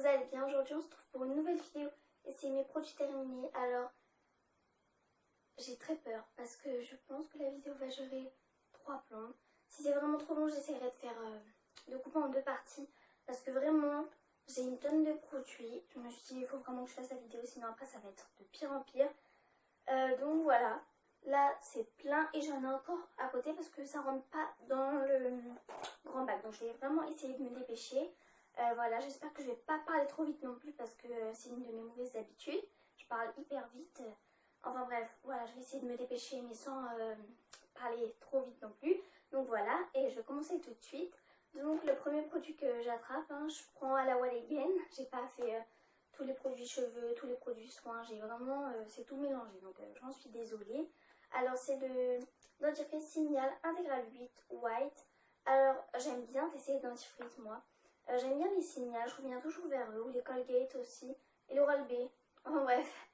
vous allez bien. Aujourd'hui on se retrouve pour une nouvelle vidéo et c'est mes produits terminés. Alors j'ai très peur parce que je pense que la vidéo va durer 3 plombs. Si c'est vraiment trop long, j'essaierai de faire de couper en 2 parties parce que vraiment j'ai une tonne de produits. Je me suis dit il faut vraiment que je fasse la vidéo, sinon après ça va être de pire en pire. Donc voilà, là c'est plein et j'en ai encore à côté parce que ça rentre pas dans le grand bac. Donc je vais vraiment essayer de me dépêcher. Voilà, j'espère que je vais pas parler trop vite non plus parce que c'est une de mes mauvaises habitudes. Je parle hyper vite. Enfin bref, voilà, je vais essayer de me dépêcher mais sans parler trop vite non plus. Donc voilà, et je vais commencer tout de suite. Donc le premier produit que j'attrape, je prends à la Walligen. J'ai pas fait tous les produits cheveux, tous les produits soins. J'ai vraiment, c'est tout mélangé. Donc j'en suis désolée. Alors c'est le dentifrice Signal Intégral 8 White. Alors j'aime bien tester les dentifrices moi. J'aime bien les Signal, je reviens toujours vers eux, ou les Colgate aussi, et l'Oral-B. Enfin bref,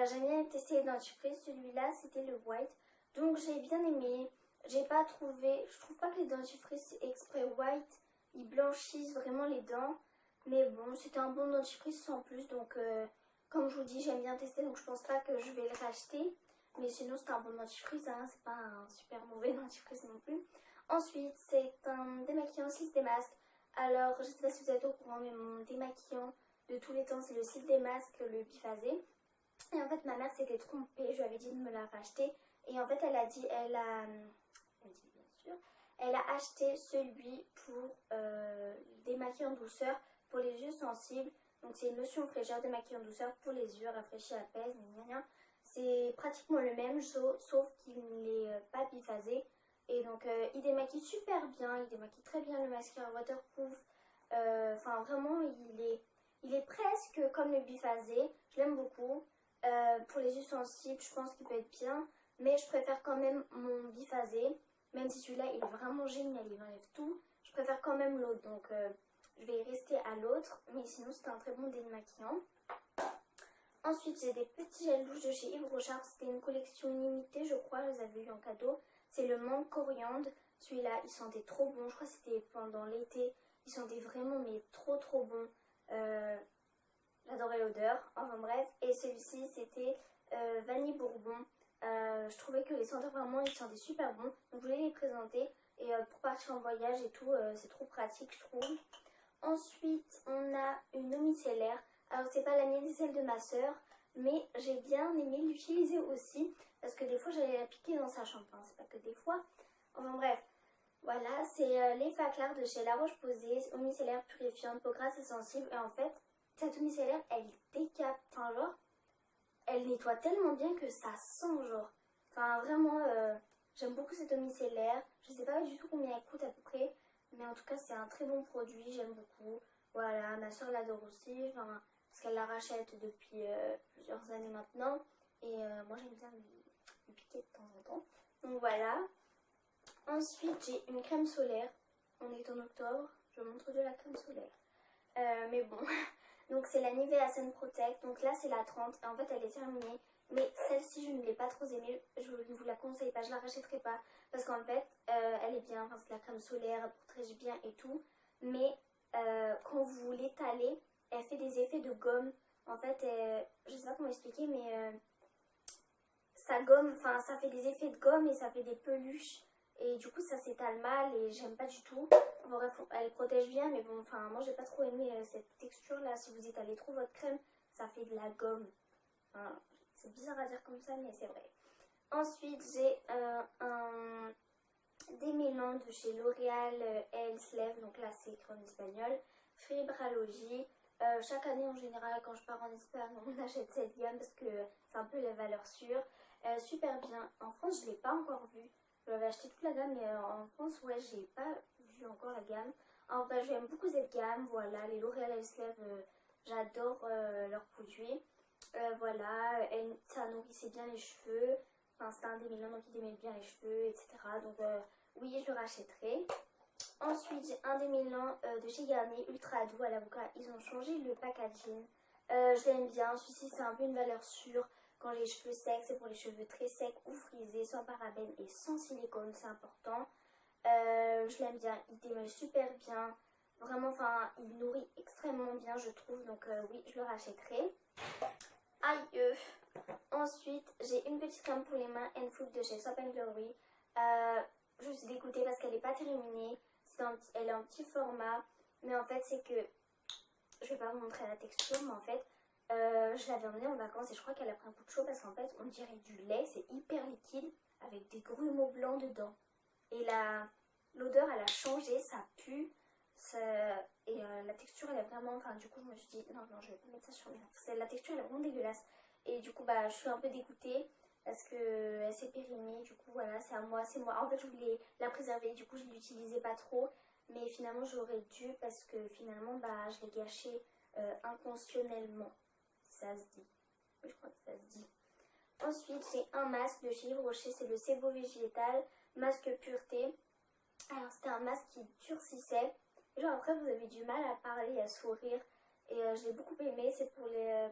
j'aime bien tester les dentifrices. Celui-là c'était le White. Donc j'ai bien aimé. J'ai pas trouvé, je trouve pas que les dentifrices exprès White, ils blanchissent vraiment les dents. Mais bon, c'était un bon dentifrice sans plus. Donc comme je vous dis, j'aime bien tester, donc je pense pas que je vais le racheter. Mais sinon c'est un bon dentifrice, c'est pas un super mauvais dentifrice non plus. Ensuite, c'est un démaquillant Cils Démasque. Alors, je sais pas si vous êtes au courant, mais mon démaquillant de tous les temps, c'est le Cils Démasque, le biphasé. Et en fait, ma mère s'était trompée, je lui avais dit de me la racheter. Et en fait, elle a dit, bien sûr, elle a acheté celui pour démaquillant douceur pour les yeux sensibles. Donc, c'est une lotion fraîcheur démaquillant douceur pour les yeux, rafraîchit, apaise, c'est pratiquement le même, sauf qu'il n'est pas biphasé. Et donc il démaquille super bien, il démaquille très bien le mascara waterproof. Enfin vraiment il est presque comme le biphasé, je l'aime beaucoup. Pour les yeux sensibles je pense qu'il peut être bien, mais je préfère quand même mon biphasé. Même si celui-là il est vraiment génial, il enlève tout. Je préfère quand même l'autre, donc je vais rester à l'autre. Mais sinon c'est un très bon démaquillant. Ensuite, j'ai des petits gels douche de chez Yves Rochard. C'était une collection limitée, je crois. Je les avais eu en cadeau. C'est le menthe coriandre. Celui-là, il sentait trop bon. Je crois que c'était pendant l'été. Il sentait vraiment, mais trop bon. J'adorais l'odeur. Enfin bref. Et celui-ci, c'était vanille bourbon. Je trouvais que les senteurs, vraiment, ils sentaient super bon. Donc, je voulais les présenter. Et pour partir en voyage et tout, c'est trop pratique, je trouve. Ensuite, on a une eau micellaire. Alors c'est pas la mienne, c'est celle de ma soeur, mais j'ai bien aimé l'utiliser aussi parce que des fois j'allais la piquer dans sa chambre, c'est pas que des fois. Enfin bref, voilà, c'est les Faclar de chez La Roche-Posay, eau micellaire purifiante, peau grasse et sensible. Et en fait, cette eau micellaire, elle décape, enfin genre, elle nettoie tellement bien que ça sent genre. Enfin vraiment, j'aime beaucoup cette eau micellaire. Je sais pas du tout combien elle coûte à peu près, mais en tout cas c'est un très bon produit, j'aime beaucoup. Voilà, ma soeur l'adore aussi, enfin, parce qu'elle la rachète depuis plusieurs années maintenant. Et moi j'aime bien lui piquer de temps en temps. Donc voilà. Ensuite j'ai une crème solaire. On est en octobre, je montre de la crème solaire. Mais bon, donc c'est la Nivea Sun Protect. Donc là c'est la 30 et en fait elle est terminée. Mais celle-ci je ne l'ai pas trop aimée, je ne vous la conseille pas, je la rachèterai pas. Parce qu'en fait elle est bien, c'est la crème solaire, elle protège bien et tout. Mais quand vous l'étalez, elle fait des effets de gomme. En fait, je sais pas comment expliquer, mais ça gomme, enfin ça fait des effets de gomme et ça fait des peluches. Et du coup ça s'étale mal et j'aime pas du tout. Bon, bref, elle protège bien, mais bon, enfin moi j'ai pas trop aimé cette texture là. Si vous étalez trop votre crème, ça fait de la gomme. Enfin, c'est bizarre à dire comme ça, mais c'est vrai. Ensuite j'ai un démêlant de chez L'Oréal Elsleve, donc là c'est écrit en espagnol, Fibralogie. Chaque année en général quand je pars en Espagne on achète cette gamme parce que c'est un peu la valeur sûre. Super bien. En France je ne l'ai pas encore vu. Je l'avais acheté toute la gamme mais en France ouais j'ai pas vu encore la gamme. En fait j'aime beaucoup cette gamme, voilà, les L'Oréal Elsleve, j'adore leurs produits. Voilà, ça nourrissait bien les cheveux. Enfin, c'est un démêlant donc il démêle bien les cheveux, etc. Donc oui, je le rachèterai. Ensuite, j'ai un démêlant de chez Garnier Ultra Doux à l'avocat. Ils ont changé le packaging. Je l'aime bien. Celui-ci, c'est un peu une valeur sûre. Quand j'ai les cheveux secs, c'est pour les cheveux très secs ou frisés, sans parabènes et sans silicone, c'est important. Je l'aime bien. Il démêle super bien. Vraiment, enfin, il nourrit extrêmement bien, je trouve. Donc oui, je le rachèterai. Aïe. Ensuite, j'ai une petite crème pour les mains Food de chez Shop Glory. Je suis dégoûtée parce qu'elle n'est pas terminée. Elle est en petit format. Mais en fait, c'est que... Je vais pas vous montrer la texture, mais en fait, je l'avais emmenée en vacances et je crois qu'elle a pris un coup de chaud parce qu'en fait, on dirait du lait. C'est hyper liquide avec des grumeaux blancs dedans. Et l'odeur, elle a changé, ça pue. Et la texture, elle est vraiment... Enfin, du coup, je me suis dit, non, je vais pas mettre ça sur mes lèvres. La texture, elle est vraiment dégueulasse. Et du coup, bah, je suis un peu dégoûtée parce qu'elle s'est périmée. Du coup, voilà, c'est à moi, c'est moi. En fait, je voulais la préserver. Du coup, je ne l'utilisais pas trop. Mais finalement, j'aurais dû parce que finalement, bah, je l'ai gâché inconscientiellement. Ça se dit. Oui, je crois que ça se dit. Ensuite, j'ai un masque de chez Yves Rocher. C'est le Sebo Végétal Masque Pureté. Alors, c'était un masque qui durcissait. Et genre, après, vous avez du mal à parler et à sourire. Et je l'ai beaucoup aimé. C'est pour les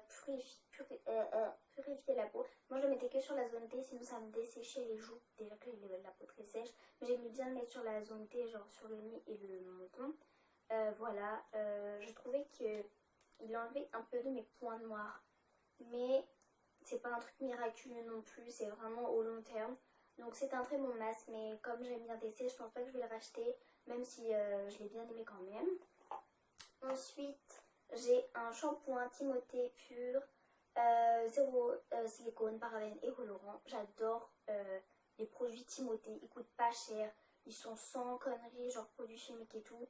purifier la peau. Moi, je le mettais que sur la zone T. Sinon, ça me desséchait les joues. Déjà que j'ai la peau très sèche. Mais j'aimais bien le mettre sur la zone T, genre sur le nez et le menton. Voilà. Je trouvais qu'il enlevait un peu de mes points noirs. Mais c'est pas un truc miraculeux non plus. C'est vraiment au long terme. Donc c'est un très bon masque, mais comme j'aime bien tester, je pense pas que je vais le racheter, même si je l'ai bien aimé quand même. Ensuite, j'ai un shampoing Timothée pur, zéro silicone, parabènes et colorants. J'adore les produits Timothée, ils coûtent pas cher, ils sont sans conneries, genre produits chimiques et tout.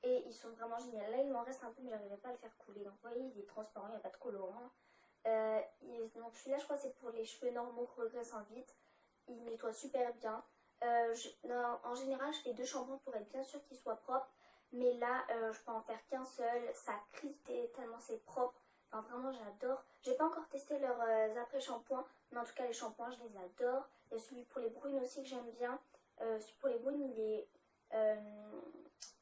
Et ils sont vraiment géniaux. Là, il m'en reste un peu, mais j'arrivais pas à le faire couler. Donc, vous voyez, il est transparent, il n'y a pas de colorant. Donc, celui-là, je crois que c'est pour les cheveux normaux regraissant vite. Il nettoie super bien. En général, je fais 2 shampoings pour être bien sûr qu'il soit propre. Mais là, je peux en faire qu'un seul. Ça crie tellement c'est propre. Enfin, vraiment, j'adore. J'ai pas encore testé leurs après-shampoings. Mais en tout cas, les shampoings, je les adore. Il y a celui pour les brunes aussi que j'aime bien. Celui pour les brunes, il est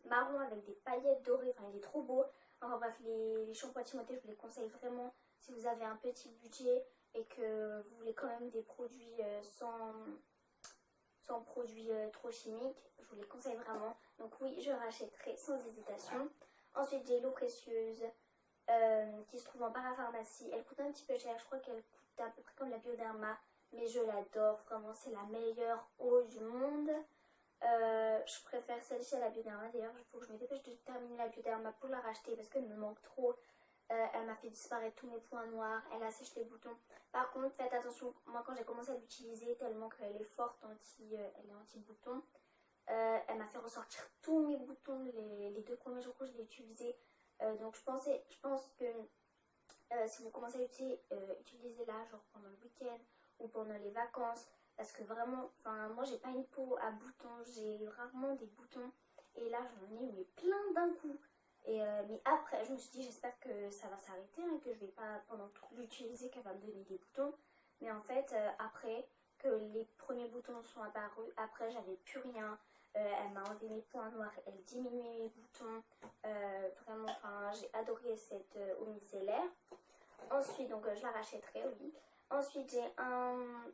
marron avec des paillettes dorées. Enfin, il est trop beau. Enfin bref, les shampoings Timothée, je vous les conseille vraiment si vous avez un petit budget et que vous voulez quand même des produits sans produits trop chimiques. Je vous les conseille vraiment. Donc oui, je rachèterai sans hésitation. Ensuite, j'ai l'eau précieuse qui se trouve en parapharmacie. Elle coûte un petit peu cher. Je crois qu'elle coûte à peu près comme la Bioderma. Mais je l'adore. Vraiment, c'est la meilleure eau du monde. Je préfère celle-ci à la Bioderma. D'ailleurs, il faut que je me dépêche de terminer la Bioderma pour la racheter parce qu'elle me manque trop. Elle m'a fait disparaître tous mes points noirs. Elle assèche les boutons. Par contre, faites attention. Moi, quand j'ai commencé à l'utiliser, tellement qu'elle est forte, elle est anti-bouton, elle m'a fait ressortir tous mes boutons les 2 premiers jours que je l'ai utilisé. Donc, je pense que si vous commencez à utiliser là, genre pendant le week-end ou pendant les vacances, parce que vraiment, enfin, moi, j'ai pas une peau à boutons. J'ai rarement des boutons. Et là, j'en ai mais plein d'un coup. Mais après, je me suis dit, j'espère que ça va s'arrêter, hein, que je vais pas pendant tout l'utiliser, qu'elle va me donner des boutons. Mais en fait, après que les premiers boutons sont apparus, après, j'avais plus rien. Elle m'a enlevé mes points noirs, elle diminuait mes boutons. Vraiment, enfin, j'ai adoré cette eau micellaire. Ensuite, donc, je la rachèterai, oui. Ensuite, j'ai un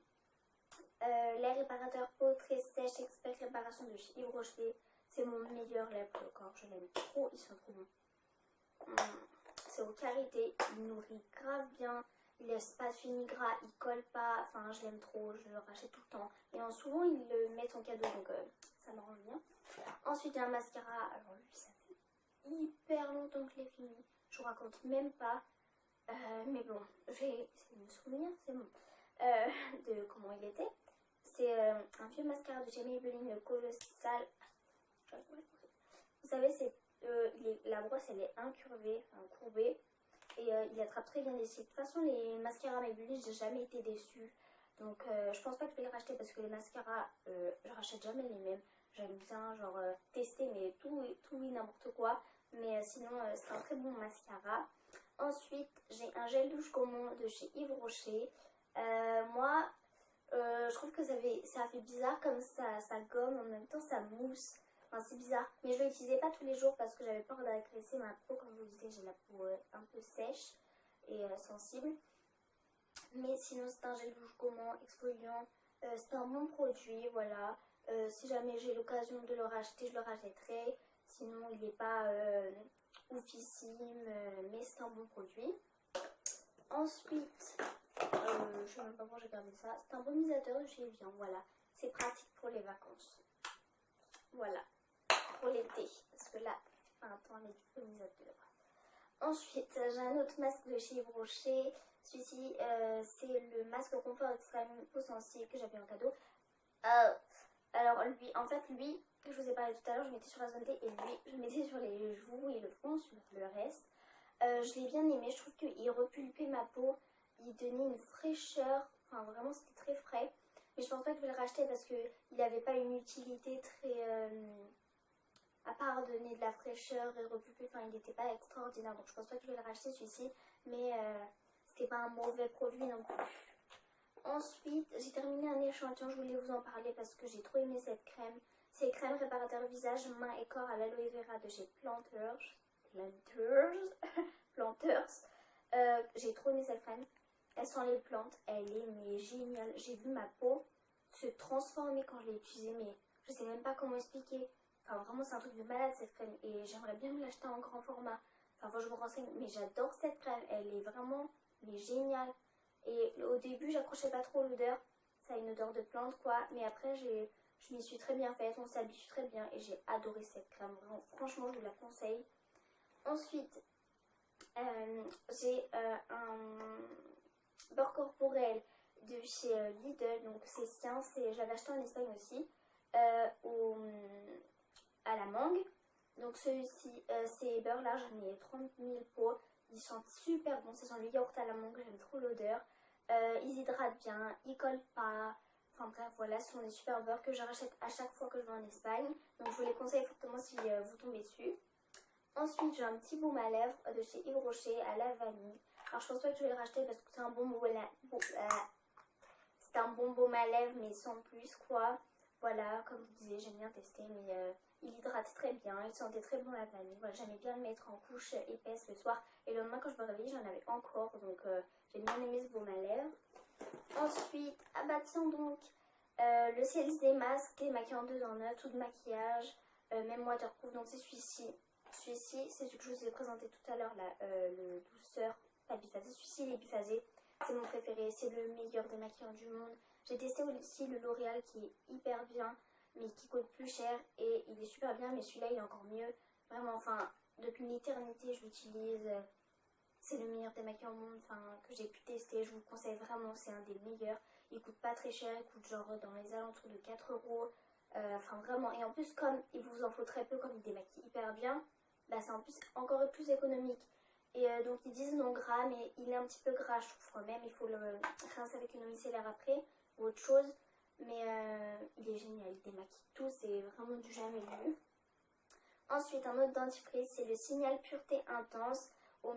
lait réparateur peau très sèche, expert réparation de chez Yves Rocher. C'est mon meilleur lait pour le corps, je l'aime trop, ils sont trop bons. C'est au karité, il nourrit grave bien, il laisse pas de fini gras, il colle pas, enfin je l'aime trop, je le rachète tout le temps. Et souvent ils le mettent en cadeau, donc ça m'arrange bien. Ensuite j'ai un mascara, alors lui ça fait hyper longtemps que je l'ai fini, je vous raconte même pas. Mais bon, je vais essayer de me souvenir, c'est bon, de comment il était. C'est un vieux mascara de chez Maybelline, le Colossal. Vous savez, la brosse elle est incurvée, enfin courbée, et il attrape très bien les cils. De toute façon, les mascaras Maybelline, j'ai jamais été déçue. Donc je pense pas que je vais les racheter parce que les mascaras, je rachète jamais les mêmes. J'aime bien genre tester mais tout et n'importe quoi. Mais sinon, c'est un très bon mascara. Ensuite, j'ai un gel douche Gaumont de chez Yves Rocher. Moi, je trouve que ça fait bizarre comme ça gomme, en même temps ça mousse. Enfin, c'est bizarre. Mais je ne l'utilisais pas tous les jours parce que j'avais peur d'agresser ma peau. Comme je vous disais, j'ai la peau un peu sèche et sensible. Mais sinon, c'est un gel douche Gaumont exfoliant. C'est un bon produit, voilà. Si jamais j'ai l'occasion de le racheter, je le rachèterai. Sinon, il n'est pas oufissime, mais c'est un bon produit. Ensuite, je sais même pas pourquoi j'ai gardé ça. C'est un baumisateur de chez Evian, voilà. C'est pratique pour les vacances. Voilà, pour l'été. Parce que là, enfin, attends, on est du baumisateur. Ensuite, j'ai un autre masque de chez Yves Rocher. Celui-ci, c'est le masque confort extrême peau sensible que j'avais en cadeau. Alors, lui, en fait, lui, je vous ai parlé tout à l'heure, je mettais sur la zone T et lui, je mettais sur les joues et le front, sur le reste. Je l'ai bien aimé, je trouve qu'il repulpait ma peau, il donnait une fraîcheur, enfin vraiment c'était très frais. Mais je pense pas que je vais le racheter parce qu'il n'avait pas une utilité très... à part donner de la fraîcheur et repulper, enfin il n'était pas extraordinaire. Donc je pense pas que je vais le racheter celui-ci, mais c'était pas un mauvais produit non plus. Ensuite, j'ai terminé un échantillon, je voulais vous en parler parce que j'ai trop aimé cette crème. C'est crème réparateur visage, main et corps à l'aloe vera de chez Planters. J'ai trop aimé cette crème. Elle sent les plantes, elle est mais géniale. J'ai vu ma peau se transformer quand je l'ai utilisée, mais je sais même pas comment expliquer. Enfin, vraiment, c'est un truc de malade cette crème et j'aimerais bien me l'acheter en grand format. Enfin, faut que je me renseigne, mais j'adore cette crème. Elle est vraiment mais géniale. Et au début, j'accrochais pas trop l'odeur. Ça a une odeur de plante, quoi. Mais après, je m'y suis très bien faite. On s'habitue très bien et j'ai adoré cette crème. Vraiment, franchement, je vous la conseille. Ensuite, j'ai un beurre corporel de chez Lidl. Donc, c'est sien. J'avais acheté en Espagne aussi. À la mangue. Donc, celui-ci, ces beurres-là, j'en ai 30 000 pots. Ils sentent super bon, c'est sans le yaourt à la mangue, j'aime trop l'odeur. Ils hydratent bien, ils collent pas. Enfin bref, voilà, ce sont des super beurres que je rachète à chaque fois que je vais en Espagne. Donc je vous les conseille fortement si vous tombez dessus. Ensuite, j'ai un petit baume à lèvres de chez Yves Rocher à la vanille. Alors je pense pas que je vais le racheter parce que c'est un bon baume à lèvres mais sans plus quoi. Voilà, comme je vous disais, j'aime bien tester, mais il hydrate très bien, il sentait très bon la vanille. Voilà, j'aimais bien le mettre en couche épaisse le soir. Et le lendemain, quand je me réveillais, j'en avais encore, donc j'ai bien aimé ce baume à lèvres. Ensuite, ah bah tiens donc, le CLC masque démaquillant 2 en 1, tout de maquillage, même waterproof, donc c'est celui-ci. Celui-ci, c'est ce que je vous ai présenté tout à l'heure, là, le douceur, pas biphasé, celui-ci il est biphasé. C'est mon préféré, c'est le meilleur démaquillant du monde. J'ai testé aussi le L'Oréal qui est hyper bien, mais qui coûte plus cher et il est super bien, mais celui-là il est encore mieux. Vraiment, enfin, depuis une éternité je l'utilise. C'est le meilleur démaquillant au monde que j'ai pu tester. Je vous le conseille vraiment, c'est un des meilleurs. Il coûte pas très cher, il coûte genre dans les alentours de 4 euros. Enfin vraiment, et en plus comme il vous en faut très peu, comme il démaquille hyper bien, bah c'est en plus encore plus économique. Et donc ils disent non gras, mais il est un petit peu gras je trouve quand même. Il faut le rincer avec une eau micellaire après ou autre chose. Mais il est génial, il démaquille tout, c'est vraiment du jamais vu. Ensuite un autre dentifrice, c'est le Signal Pureté Intense au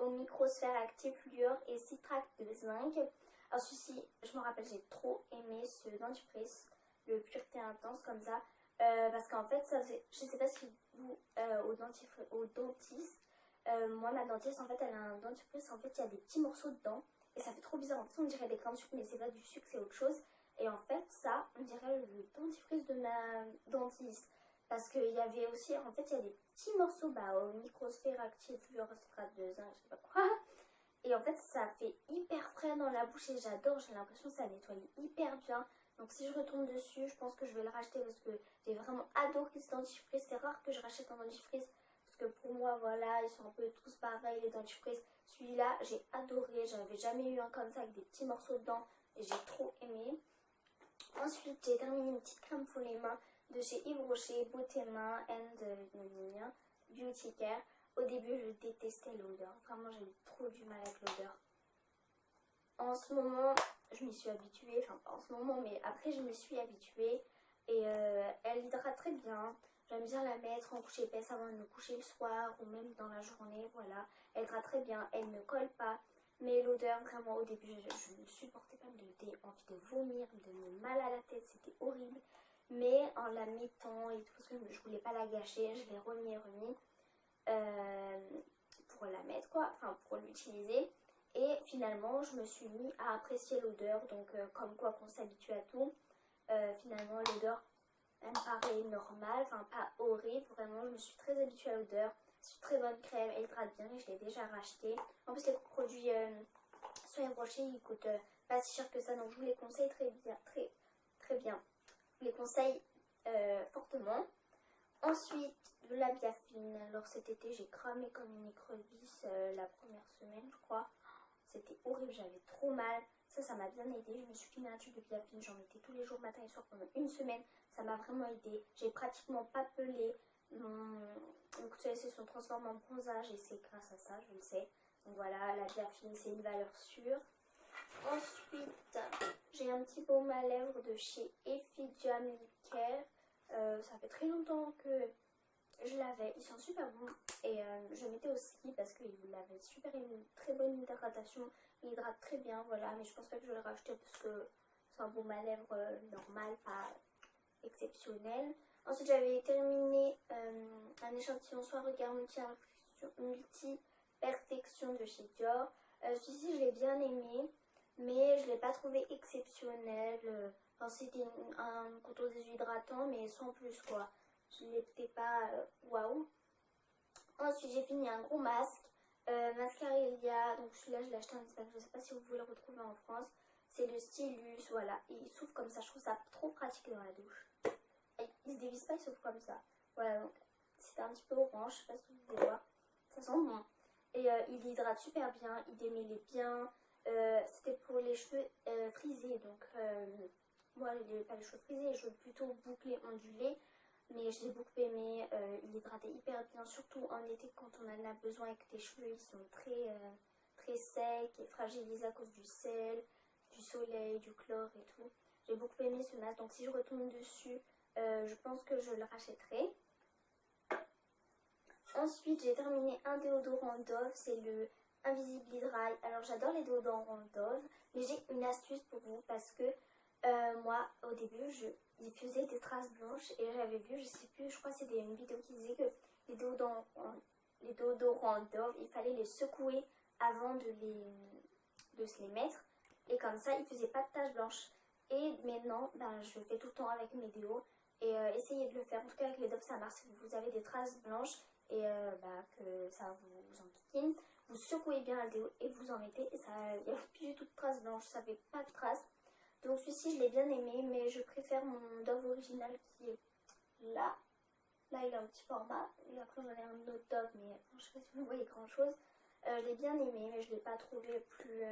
microsphère actif fluor et citrate de zinc. Alors celui-ci, je me rappelle, j'ai trop aimé ce dentifrice, le Pureté Intense comme ça. Parce qu'en fait, ça faisait, je sais pas si vous, au dentiste, moi ma dentiste en fait elle a un dentifrice, en fait il y a des petits morceaux dedans et ça fait trop bizarre, en fait on dirait des grains de sucre mais c'est pas du sucre, c'est autre chose. Et en fait ça, on dirait le dentifrice de ma dentiste. Parce qu'il y avait aussi, en fait il y a des petits morceaux au microsphère active fluorosphère de zinc, je sais pas quoi. Et en fait ça fait hyper frais dans la bouche et j'adore, j'ai l'impression que ça nettoie hyper bien. Donc si je retombe dessus, je pense que je vais le racheter parce que j'ai vraiment adoré ce dentifrice. C'est rare que je rachète un dentifrice parce que pour moi, voilà, ils sont un peu tous pareils les dentifrices. Celui-là, j'ai adoré. J'avais jamais eu un comme ça avec des petits morceaux dedans et j'ai trop aimé. Ensuite, j'ai terminé une petite crème pour les mains de chez Yves Rocher, Beauté Main and Beauty Care. Au début, je détestais l'odeur. Vraiment, j'avais trop du mal avec l'odeur. En ce moment, je m'y suis habituée, enfin pas en ce moment, mais après je me suis habituée et elle hydrate très bien. J'aime bien la mettre en couche épaisse avant de me coucher le soir ou même dans la journée, voilà. Elle hydrate très bien, elle ne colle pas, mais l'odeur, vraiment au début, je ne supportais pas, j'avais envie de vomir, de me mal à la tête, c'était horrible. Mais en la mettant et tout, parce que je voulais pas la gâcher, je l'ai remis pour la mettre quoi, enfin pour l'utiliser. Et finalement, je me suis mis à apprécier l'odeur. Donc, comme quoi qu'on s'habitue à tout, finalement, l'odeur, elle me paraît normale, enfin pas horrible, vraiment, je me suis très habituée à l'odeur. C'est une très bonne crème, elle hydrate bien et je l'ai déjà racheté. En plus, les produits soins brochés, ils coûtent pas si cher que ça, donc je vous les conseille très bien, très bien. Je vous les conseille fortement. Ensuite, de la Biafine. Alors cet été, j'ai cramé comme une écrevisse la première semaine, je crois. C'était horrible, j'avais trop mal. Ça m'a bien aidé. Je me suis fini un tube de Biafine, j'en mettais tous les jours, matin et soir pendant une semaine. Ça m'a vraiment aidé. J'ai pratiquement pas pelé. Mon coup de soleil se sont transformés en bronzage et c'est grâce à ça, je le sais. Donc voilà, la Biafine, c'est une valeur sûre. Ensuite, j'ai un petit baume à lèvres de chez Effigiam Lip Care. Ça fait très longtemps que je l'avais, ils sont super bons et je le mettais au ski parce qu'il avait une très bonne hydratation, il hydrate très bien, voilà, mais je pense pas que je vais le racheter parce que c'est un baume à lèvres normal, pas exceptionnel. Ensuite j'avais terminé un échantillon soin regard multi-perfection de chez Dior. Celui-ci je l'ai bien aimé, mais je l'ai pas trouvé exceptionnel. Enfin, c'était un contour déshydratant mais sans plus quoi. Je n'étais pas waouh. Ensuite, j'ai fini un gros masque. Mascarelia, donc celui-là, je l'ai acheté en Espagne. Je ne sais pas si vous pouvez le retrouver en France. C'est le Stylus, voilà. Et il s'ouvre comme ça. Je trouve ça trop pratique dans la douche. Et il se dévisse pas, il s'ouvre comme ça. Voilà, donc c'était un petit peu orange. Je sais pas si vous pouvez voir. Ça sent bon. Et il hydrate super bien. Il démêlait bien. C'était pour les cheveux frisés. Donc, moi, je n'ai pas les cheveux frisés. Les cheveux plutôt bouclés, ondulés. Mais je l'ai beaucoup aimé, il hydratait hyper bien, surtout en été quand on en a besoin et que tes cheveux ils sont très secs et fragilisés à cause du sel, du soleil, du chlore et tout. J'ai beaucoup aimé ce masque, donc si je retombe dessus, je pense que je le rachèterai. Ensuite, j'ai terminé un déodorant Dove, c'est le Invisibly Dry. Alors j'adore les déodorants Dove, mais j'ai une astuce pour vous parce que moi, au début, il faisait des traces blanches et j'avais vu, je sais plus, je crois que c'était une vidéo qui disait que les déodorants Dove, il fallait les secouer avant de se les mettre et comme ça, il faisait pas de taches blanches. Et maintenant, ben, je le fais tout le temps avec mes déos et essayez de le faire. En tout cas, avec les Dove, ça marche. Si vous avez des traces blanches et bah, que ça vous enquiquine, vous secouez bien le déo et vous en mettez et ça, il n'y a plus du tout de traces blanches, ça fait pas de traces. Donc celui-ci, je l'ai bien aimé, mais je préfère mon Dove original qui est là. Là, il a un petit format. Et après, j'en ai un autre Dove, mais je ne sais pas si vous voyez grand-chose. Je l'ai bien aimé, mais je ne l'ai pas trouvé plus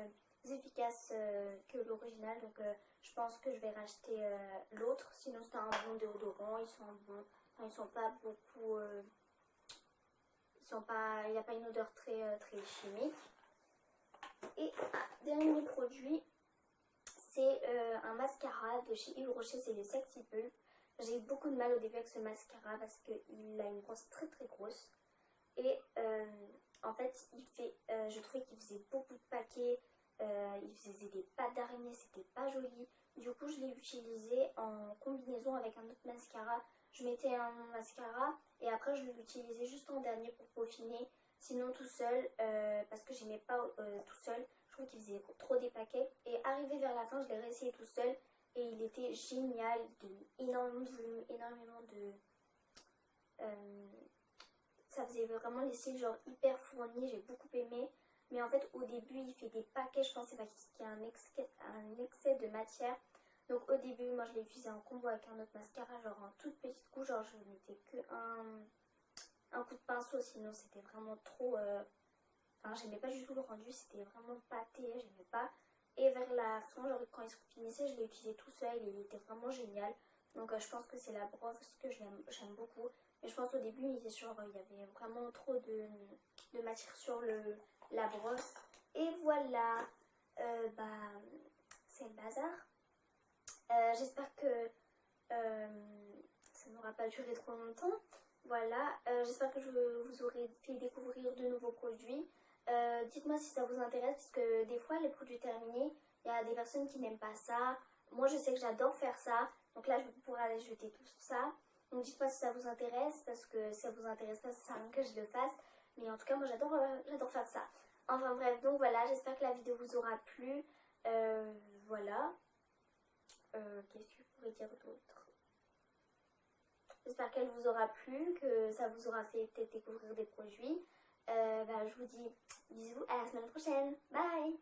efficace que l'original. Donc, je pense que je vais racheter l'autre. Sinon, c'est un bon déodorant. Ils sont bons. Enfin, ils sont pas beaucoup... il n'y a pas une odeur très chimique. Et dernier produit, c'est un mascara de chez Yves Rocher, c'est le Sexy Pulp. J'ai eu beaucoup de mal au début avec ce mascara parce qu'il a une brosse très grosse. Et en fait, je trouvais qu'il faisait beaucoup de paquets, il faisait des pattes d'araignée, c'était pas joli. Du coup, je l'ai utilisé en combinaison avec un autre mascara. Je mettais un mascara et après je l'utilisais juste en dernier pour peaufiner. Sinon tout seul, parce que j'aimais pas tout seul, je trouvais qu'il faisait trop des paquets. Et arrivé vers la fin, je l'ai réessayé tout seul et il était génial. Il donnait énormément de volume, énormément de... ça faisait vraiment les cils genre hyper fournis, j'ai beaucoup aimé. Mais en fait au début il fait des paquets, je pensais qu'il y a un excès de matière. Donc au début moi je l'ai utilisé en combo avec un autre mascara, genre en toute petite couche, genre je mettais que un coup de pinceau, sinon c'était vraiment trop... Enfin j'aimais pas du tout le rendu, c'était vraiment pâté, j'aimais pas. Et vers la fin, genre quand il se finissait, je l'ai utilisé tout seul et il était vraiment génial. Donc je pense que c'est la brosse que j'aime beaucoup. Mais je pense au début, il y avait vraiment trop de matière sur la brosse. Et voilà, bah, c'est le bazar. J'espère que ça n'aura pas duré trop longtemps. Voilà, j'espère que je vous aurai fait découvrir de nouveaux produits. Dites-moi si ça vous intéresse, parce que des fois, les produits terminés, il y a des personnes qui n'aiment pas ça. Moi, je sais que j'adore faire ça. Donc là, je vais pouvoir aller jeter tout ça. Donc dites-moi si ça vous intéresse, parce que si ça vous intéresse pas, ça sert à rien que je le fasse. Mais en tout cas, moi, j'adore faire ça. Enfin bref, donc voilà, j'espère que la vidéo vous aura plu. Voilà. Qu'est-ce que je pourrais dire d'autre? J'espère qu'elle vous aura plu, que ça vous aura fait peut-être découvrir des produits. Je vous dis bisous, à la semaine prochaine. Bye!